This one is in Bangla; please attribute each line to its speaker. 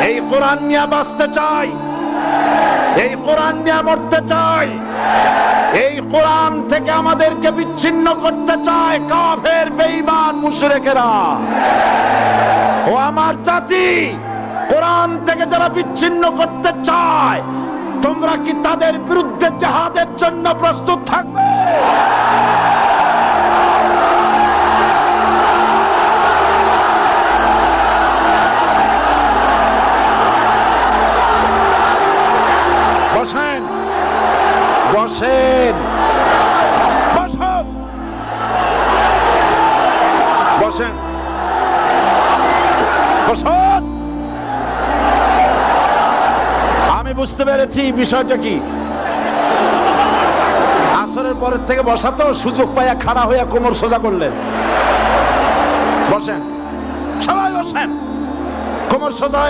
Speaker 1: এই কোরআন নিয়ে বাঁচতে চাই, এই কোরআন নিয়ে মরতে চাই, এই কোরআন থেকে আমাদেরকে বিচ্ছিন্ন করতে চায় কাফের বেঈমান মুশরিকেরা। ও আমার জাতি, কোরআন থেকে যারা বিচ্ছিন্ন করতে চায়, তোমরা কি তাদের বিরুদ্ধে জিহাদের জন্য প্রস্তুত থাকবে? বসেন, বসেন, বসেন, বসেন, বসেন। আমি বুঝতে পেরেছি বিষয়টা কি। আসরের পরের থেকে বসা তো, সুযোগ পাইয়া খাড়া হইয়া কোমর সোজা করলেন। বসেন, সবাই বসেন, কোমর সোজা।